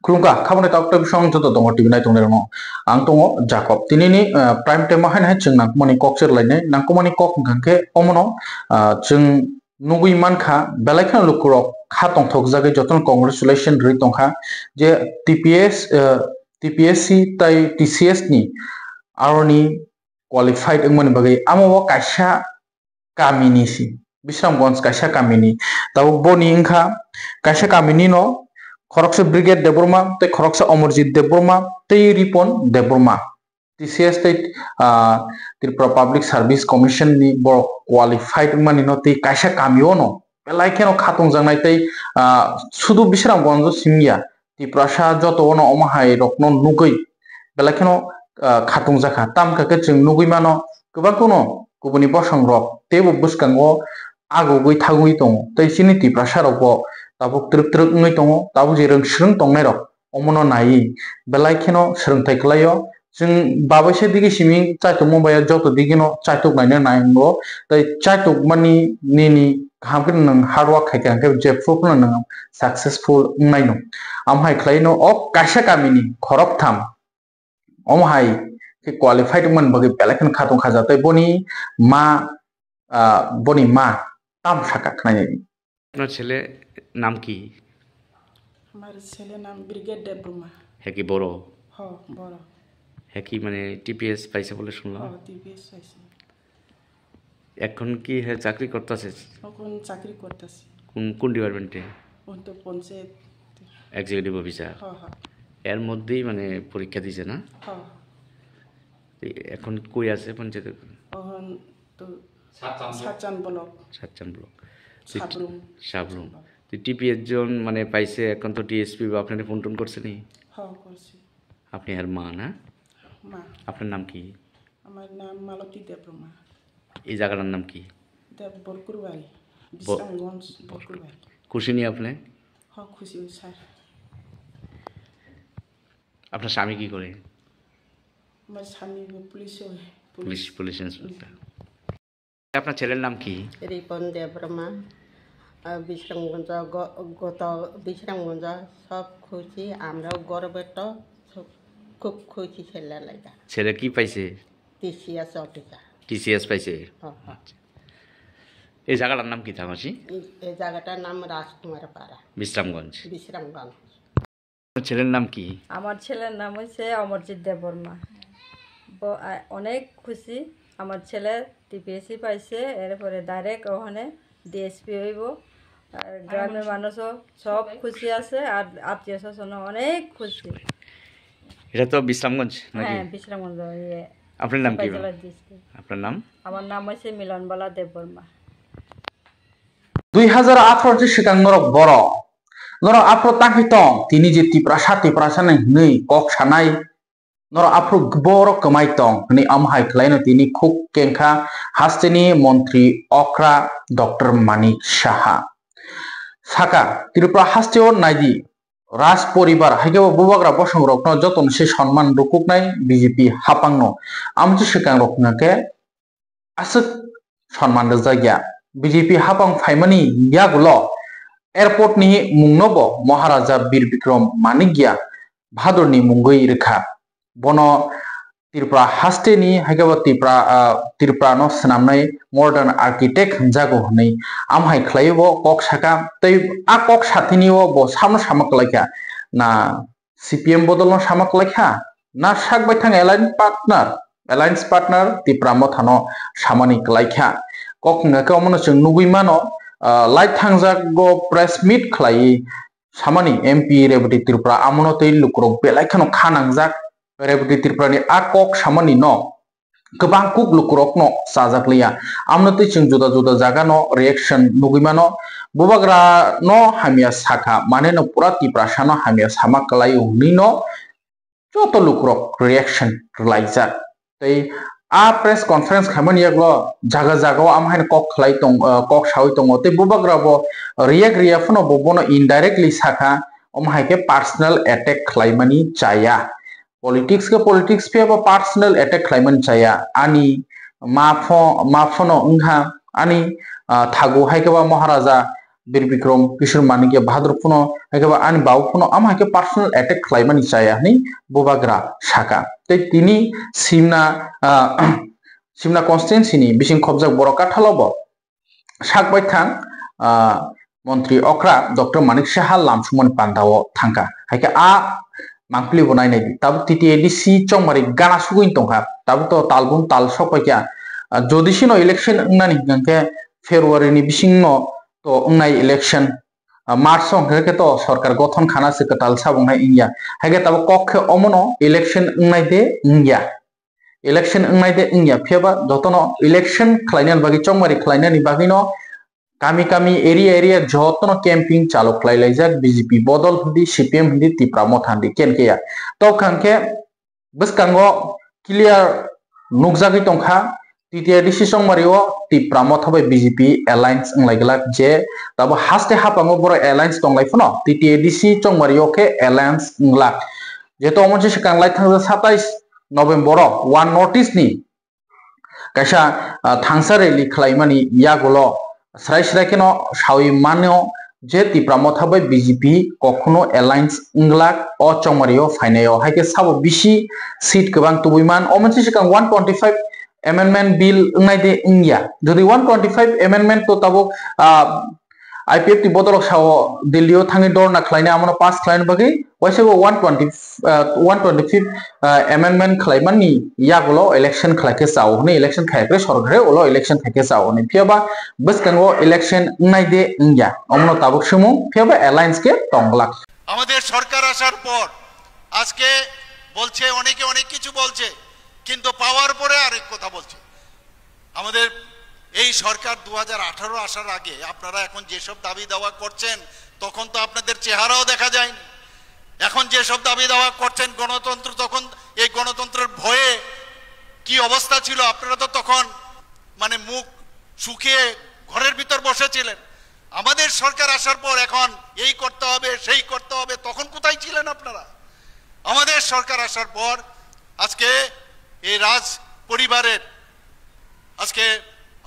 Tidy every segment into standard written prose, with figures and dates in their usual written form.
Kulungka khabone tak tak song joto tongo TV nai tongre no ang tongo Jacob tinini prime time ma hai chung nang mani kok cher lainai nang ko mani kok gangke omono chung nugui mankha belai lukurok kha tong thok jage joton congratulation ri tongkha je TPSC tai TCS ni aroni qualified engmani bagai amo kaisa kamini si Bisramganj kaisa kamini tabo boni ingkha kaisa kamini no Khoroksa Brigade Deborma tei Khoroksa Amarjit Deborma tei Ripon Deborma TCS tei Tripura Public Service Commission ni borok qualified mani no tei kaisa kamio no belai kheno khatung jangnai tei sudu Bisramganj simya Tripura sa joto no omahai rokno nugui belai kheno khatung jaka tamka ke chung nugui mano kubang kuno kubuni bosang rok tebo buskango agogui thagui tongo tei chini Tripura sa rokbo tabuk truk ngai tongo tabu je rang srung tongnai rok omono nai belai kheno srungthai klaio jung babaise digi siming chaitok mobile joto digino chaitok naina naingo tai chaitok mani nini hamkin nang hard work khai ke je proof nang successful naino amhai khlaino ok kaisa kamini khorok tham omhai ke qualified man bagi belai kheno khatung khaja tai boni ma tam saka khnai আপনার ছেলে নাম কি? আমার ছেলের নাম brigade Debbarma. হ্যাঁ কি বড়? হ্যাঁ বড়। হ্যাঁ কি মানে টিপিএস পাইছে বলে শুনলাম। হ্যাঁ টিপিএস পাইছে। এখন কি হ্যাঁ চাকরি করতেছে? এখন চাকরি করতেছে। কোন ডিপার্টমেন্টে? ওই তো পঞ্চায়েত এক্সিকিউটিভ অফিসার। হ্যাঁ হ্যাঁ। এর মধ্যেই মানে পরীক্ষা দিছে না? হ্যাঁ। এখন কই আছে পঞ্চায়েতে? এখন তো সাতচান ব্লক। সাবরুম তো টিপিএস জন মানে পাইছে এখন তো টিএসপি বা আপনার ফোন টোন করছে নি? হ্যাঁ করছি। আপনি আর মা না? মা। আপনার নাম কি? আমার নাম মালতী দেববর্মা। এই জায়গাটার নাম কি? বরকুরবাড়ি বিশ্রামগঞ্জ বরকুরবাড়ি। খুশি নি আপনি? হ্যাঁ খুশি স্যার। আপনার স্বামী কি করে? আমার স্বামী পুলিশ ইন্সপেক্টর। আপনার ছেলের নাম কি? রিপন দেববর্মা। বিশ্রামগঞ্জ বিশ্রামগঞ্জ সব খুশি আমরাও গর্বিত খুব খুশি ছেলে লাগা। ছেলে কি পাইছে? TCS officer. টিসিএস পাইছে। আচ্ছা। এই জায়গাটার নাম কি তামাসি? এই জায়গাটার নাম রাজকুমার পাড়া বিশ্রামগঞ্জ। বিশ্রামগঞ্জ। ছেলের নাম কি? আমার ছেলের নাম হচ্ছে অমরজিৎ দেববর্মা। অনেক খুশি আমার ছেলে টিপিএসসি পাইছে এরপরে ডাইরেক্ট ওখানে ডিএসপি হইব আর গ্রামের মানুষও সব খুশি আছে আর আত্মীয় স্বজন অনেক খুশি। এটা তো বিশ্রামগঞ্জ নাকি? হ্যাঁ বিশ্রামগঞ্জ। আপনার নাম কি? আপনার নাম? আমার নাম হচ্ছে মিলনবালা দেববর্মা। 2018 যে সিকাং নরক বড় নরক আফ্রো তাহিতং তিনি যে Tripura sanai nei kok sanai nor afro gboro kemai tong ni amhai klaino tini khuk kengkha hasteni মন্ত্রী okra Dr. Manik Saha saka Tripura hasteo naidi রাজ পরিবার হাইকেও বুবাগ্রা বসং রকন যতন সে সম্মান রুকুকনাই বিজেপি হাপাংনো আমচু সিকাং রকনাকে আসুক সম্মান জায়গা বিজেপি হাপাং ফাইমানি ইয়াগুলো এয়ারপোর্ট নি মুংনব মহারাজা বীর বিক্রম মানিকগিয়া ভাদরনি মুঙ্গই রেখা বন Tripura hasteni haigaba Tripura no snamnai modern architect jago hनै amhai khlaibo kok saka tei a kok sathiniwo bo samno samak laikha na CPM bodolno samak laikha na sakbai thang alliance partner Tripura mothano samani laikha kok ngaka omono chung nugui mano light thangjago press meet khlai samani MP rebati Tripura amono tei lukrok belai khano khanangjak rebati Tripura ni a kok samani no गोबां cook लुकुरक no sajakliya amno tei chung juda jaga no reaction nugimano bubagra no hamia saka mane no pura Tripura no hamia sama kalai uni no joto lukurok reaction laijak tei a press conference khamani yaglo jaga amhain kok khlai tong kok sawi tong tei bubagra bo react phono bono indirectly saka omhaike personal attack khlaimani chaya politics pe ba personal attack klaiman chaya ani maphono ungha ani thago haikaba maharaja बिरबिक्रम किशोर मानिक बहादुर पुनो एकेबा आनि बाव पुनो आम हाके personal attack खालायमानि जाया नि बोबाग्रा शाखा ते तिनि सिमना कन्स्टिट्युएन्सि नि बिसिं खबजाक बरका थालावबो शाकबाय थां मंत्री अक्रा डॉक्टर मानिक साहा लामसुमन पान्दाव थांका हाके आ मांगप्लि बनायनाय ताब टीटीएडीसी चंगमारि गाना सुगुइन तंखा ताब तो तालबुन ताल सपायका जदिसिनो इलेक्शन नानि गंके फेब्रुआरी नि बिसिंनो तो उंनाय इलेक्शन मार्च संखे तो सरकार गठन खाना से कताल साबुंनाय इंडिया हागे ताब कखे अमनो इलेक्शन उंनाय दे इंडिया फेबा जतनो इलेक्शन खलायनान बागि चंगमारि खलायनानि बागिनो कामी एरिया जतनो कैंपिंग चालू खलायलायजाक बीजेपी बदल हिंदी सीपीएम हिंदी तिप्रा मथांदी केनकेया तो खांके बसकांगो क्लियर नुकजागै तंखा टीटीआरडीसी संगमारियो तिप्रा मथाबै बीजेपी अलायंस अंलायगला जे तब हास्ते हापांगो बर अलायंस दंलायफनो टीटीआरडीसी संगमारियो के अलायंस अंला जेतो अमनसे सिकांलाय थांजा 27 नवेम्बर वन नोटिस नि कायसा थांसा रैली खलायमानि यागोलो स्राय सावि मानो जे तिप्रा मथाबै बीजेपी कखनो अलायंस इंग्लाक अ चंगमारियो फाइनायो हाइके साबो बिसि सीट गोबां तुबैमान अमनसे सिकां 125 amendment bill ngai de india jodi 125 amendment to tabo IPF ti bodol sawo Delhi thangi dor na khlaina amona pass khlain bagi waisebo 125 amendment khlaiman ni yagulo election khlaike sawo ne election khaikre sorgare olo election thaike sawo ne phiaba baskango election ngai de india amona tabuk sumu phiaba alliance ke tonglak আমাদের সরকার আসার পর আজকে বলছে অনেকে কিছু বলছে কিন্তু পাওয়ার পরে আরেক কথা বলছে আমাদের এই সরকার 2018 আসার আগে আপনারা এখন যে সব দাবি দাওয়া করছেন তখন তো আপনাদের চেহারাও দেখা যায়নি এখন যে সব দাবি দাওয়া করছেন গণতন্ত্র তখন এই গণতন্ত্রের ভয়ে কি অবস্থা ছিল আপনারা তো তখন মানে মুখ শুকিয়ে ঘরের ভিতর বসেছিলেন আমাদের সরকার আসার পর এখন এই করতে হবে সেই করতে হবে তখন কোথায় ছিলেন আপনারা আমাদের সরকার আসার পর আজকে এই রাজ পরিবারের আজকে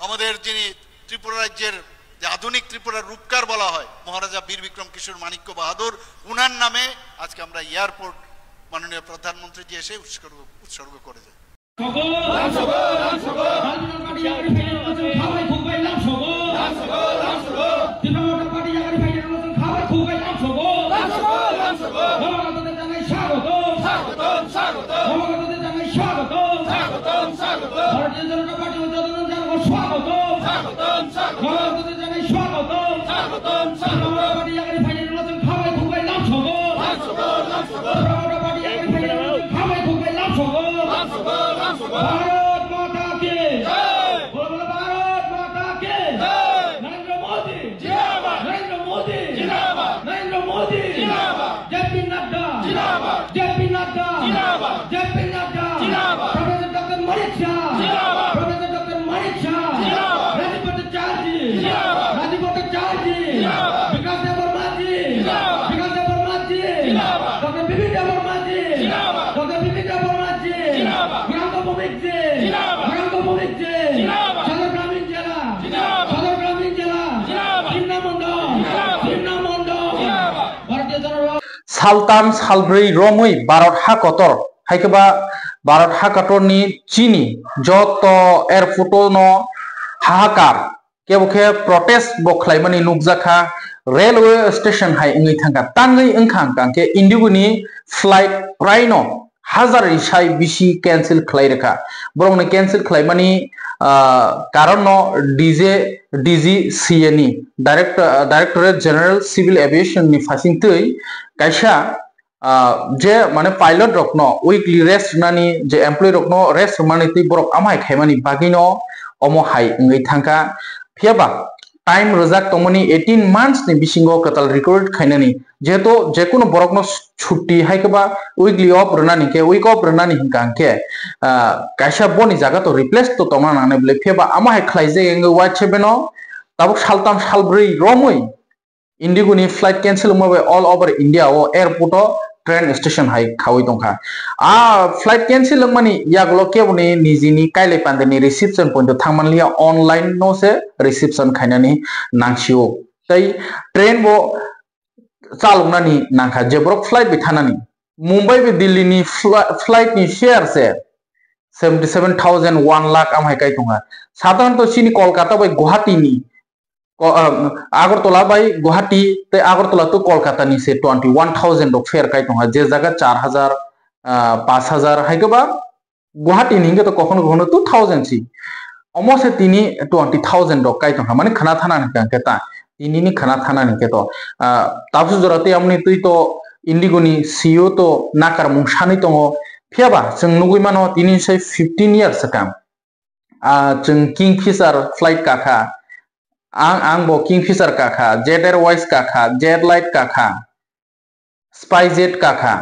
আমাদের যিনি ত্রিপুরা রাজ্যের যে আধুনিক ত্রিপুরার রূপকার বলা হয় মহারাজা বীর বিক্রম কিশোর মানিক্য বাহাদুর উনার নামে আজকে আমরা এয়ারপোর্ট মাননীয় প্রধানমন্ত্রী জি এসে উৎসর্গ করে যায় सालतान सालब्रै रमै भारत हाकतर हाइकेबा भारत हाकतरनि चीनी जत एयरपोर्ट न हाहाकार केबखे प्रोटेस्ट बखलायमानि नुकजाखा रेलवे स्टेशन हाय इंगै थांगा तांगै ओंखां कांके इंडिगोनि फ्लाइट प्रायनो हाजार इसाय बिसि कैंसिल खलायरेखा बरंनो कैंसिल खलायमानि कारण DGCA नि डायरेक्टरेट जनरल सिविल एविएशन नि फासिंगतै कायसा जे माने पायलट रखनो वीकली रेस्ट नानि जे एम्प्लॉय रखनो रेस्ट माने ति बरक आमाय खायमानि बागिनो अमो हाय इंगै थांका फेबा टाइम रजाक तमनि 18 months नि बिसिंगो कतल रिकॉर्ड खायनानि जेतो जेकुनो बरकनो छुट्टी हायकेबा वीकली ऑफ रनानि के वीक ऑफ रनानि हिंकांके कायसा बनि जागा तो रिप्लेस तो तमना नाने बले फेबा आमाय खायजे इंगै वाइट सेबेनो ताबो सालताम सालब्रै रमै इंडिगोनि फ्लाइट कैंसिल मबे ऑल ओवर इंडिया ओ एयरपोर्ट ट्रेन स्टेशन हाय खावै दंखा फ्लाइट कैंसिल माने यागलो केबनि निजिनि कायले पान्देनि रिसेप्शन पॉइंट थांमानलिया ऑनलाइन नो से reception खायनानि नांसियो tei train bo chalungnani nangkha jebrok flight bi thanani Mumbai bi Delhi ni flight ni share se 77,000 1 lakh amhai kai tonga সাধারণত চিনি Kolkata by Guwahati নি Agartala by Guwahati তে আগরতলা তো কলকাতা নি সে 21,000 রক ফেয়ার কাই tonga যে জায়গা 4,000 5,000 হাইগবা গুয়াহাটি নি তো কখনো কখনো 2,000 সি অমসে তিনি 20,000 রক কাই tonga মানে খানা থানা নি কেতা তিনি নি খানা থানা নি কেতো তাবসু জরাতে আমনি তুই তো ইন্ডিগো ni CEO তো নাকার মুংসানি tongo phiaba जों नुगुइ मानो তিনি সেই 15 years sakam जों किंगफिशार फ्लाइट काखा आं बो किंगफिशार काखा जेट एयरवेज काखा जेट लाइट काखा स्पाइसजेट काखा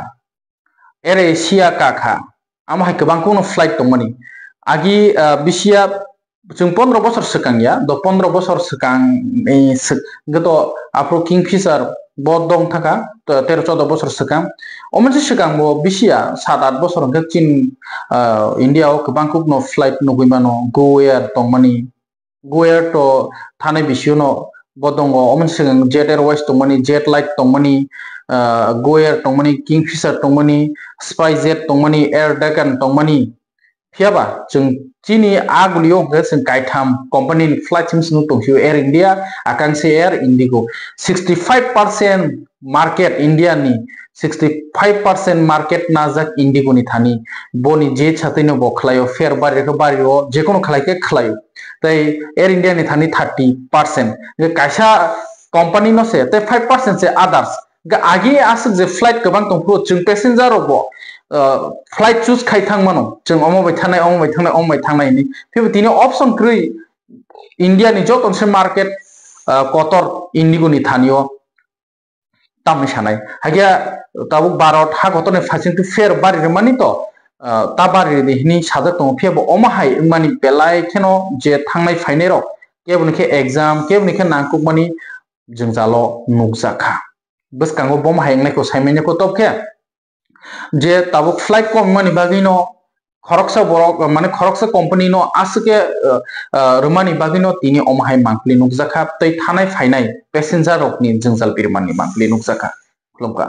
एयर एशिया काखा आमहाय गोबां कोनो फ्लाइट दंमोन आगि बिसिया जों 15 বছর सिगांया द 15 বছর सिगां गत आप्रो किंगफिशार bo dong thaka 13-14 বছর सिगां अमोनसे सिगां bo bisiya 7-8 বছর hangke chin India o गोबां no flight nugui mano go air tongmani go air to thane bisiono bo dongo अमोनसे सिगां jet airways tongmani jet light tongmani go air tongmani kingfisher tongmani spicejet tongmani air deccan tongmani phiaba जों chini aguliyo जों kaitham company flight sims nu tongsiyo air india akanshe air indigo 65% market india ni 65% market najak indigo ni thani boni je chatino bo khlayo fair bari ko bario je kono khlaike khlayo tai air india ni thani 30% je kaisa company no se tai 5% se others ga agi asuk je flight gobang tongpro जों passenger robo flight choose khaithang mano जों omobai thangnai ni phibo tini option krui india ni joton se market kotor indigo ni thanio tamni sanai hagia tabuk barot ha gotone facing to fair bari mani to tabari de hini sajak tong phibo omahai mani belai kheno je thangnai phainai ro kebuni khe exam kebuni khe nangkuk mani जों jalo nukjaka boskango bom haingnai ko saimai ko topkhe je tabuk flight kom mani bagino khoroksa borok mane khoroksa company no asike rumani bagino tini omahai mangpli nukjaka tei thanai phainai passenger rok ni jingjal birmani mangpli nukjaka klomka